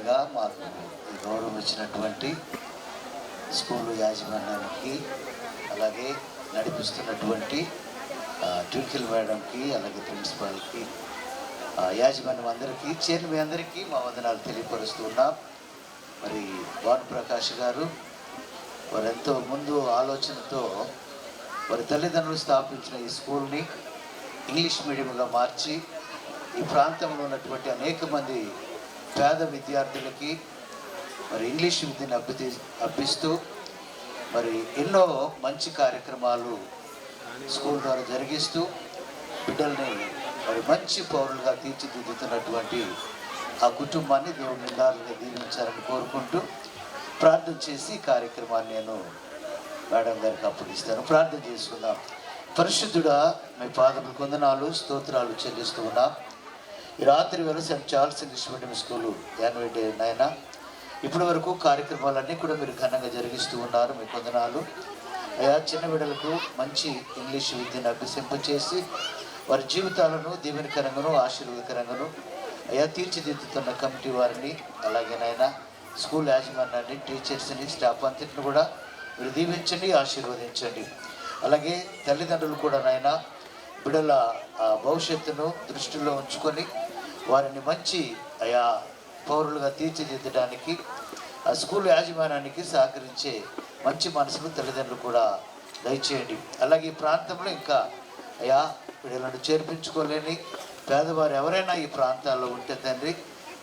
ముందుగా మాకు ఈ గౌరవం ఇచ్చినటువంటి స్కూలు యాజమాన్యానికి, అలాగే నడిపిస్తున్నటువంటి ట్వింకిల్ మేడంకి, అలాగే ప్రిన్సిపాల్కి, యాజమాన్యం అందరికీ, చైర్మన్ అందరికీ మా వందనాలు తెలియపరుస్తూ ఉన్నాం. మరి భానుప్రకాష్ గారు వారు ఎంతో ముందు ఆలోచనతో వారి తల్లిదండ్రులు స్థాపించిన ఈ స్కూల్ని ఇంగ్లీష్ మీడియంగా మార్చి ఈ ప్రాంతంలో ఉన్నటువంటి అనేక మంది పేద విద్యార్థులకి మరి ఇంగ్లీష్ విద్యను అభ్యసిస్తూ మరి ఎన్నో మంచి కార్యక్రమాలు స్కూల్ ద్వారా జరిగిస్తూ బిడ్డల్ని మరి మంచి పౌరులుగా తీర్చిదిద్దుతున్నటువంటి ఆ కుటుంబాన్ని దేవుడు నిండాలుగా దీవించాలని కోరుకుంటూ ప్రార్థన చేసి ఈ కార్యక్రమాన్ని నేను మేడం గారికి అప్పగిస్తాను. ప్రార్థన చేసుకుందాం. పరిశుద్ధుడా, మీ పాదములకు వందనాలు, స్తోత్రాలు చెల్లిస్తూ ఉన్నాం. ఈ రాత్రి వేళ Saint Charles English medium school annual day నాయన, ఇప్పటి వరకు కార్యక్రమాలన్నీ కూడా మీరు ఘనంగా జరిగిస్తూ ఉన్నారు. మీకు వందనాలు అయా. చిన్న బిడ్డలకు మంచి ఇంగ్లీష్ విద్యను అభ్యసింపచేసి వారి జీవితాలను దీవెనకరంగాను ఆశీర్వాదకరంగాను అయా తీర్చిదిద్దుతున్న కమిటీ వారిని, అలాగే నాయన స్కూల్ యాజమాన్యాన్ని, టీచర్స్ని, స్టాఫ్ అంతటిని కూడా మీరు దీవించండి, ఆశీర్వదించండి. అలాగే తల్లిదండ్రులు కూడా నాయన బిడ్డల భవిష్యత్తును దృష్టిలో ఉంచుకొని వారిని మంచి అయా పౌరులుగా తీర్చిదిద్దడానికి ఆ స్కూల్ యాజమాన్యానికి సహకరించే మంచి మనసును తల్లిదండ్రులు కూడా దయచేయండి. అలాగే ఈ ప్రాంతంలో ఇంకా అయా బిడ్డలను చేర్పించుకోలేని పేదవారు ఎవరైనా ఈ ప్రాంతాల్లో ఉంటే తండ్రి,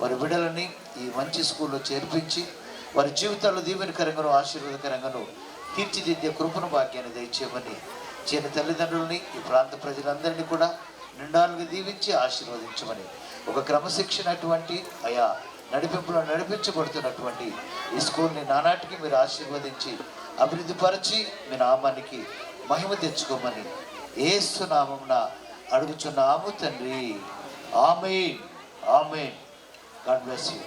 వారి బిడ్డలని ఈ మంచి స్కూల్లో చేర్పించి వారి జీవితాల్లో దీవెనకరంగాను ఆశీర్వాదకరంగాను తీర్చిదిద్దే కృపను భాగ్యాన్ని దయచేయమని చిన్న తల్లిదండ్రులని, ఈ ప్రాంత ప్రజలందరినీ కూడా నిండాలుగా దీవించి ఆశీర్వదించమని, ఒక క్రమశిక్షణటువంటి అయా నడిపింపులో నడిపించబడుతున్నటువంటి ఈ స్కూల్ని నానాటికి మీరు ఆశీర్వదించి అభివృద్ధిపరచి మీ నామానికి మహిమ తెచ్చుకోమని యేసు నామమున అడుగుచున్నాము తండ్రి. Amen, amen. God bless you.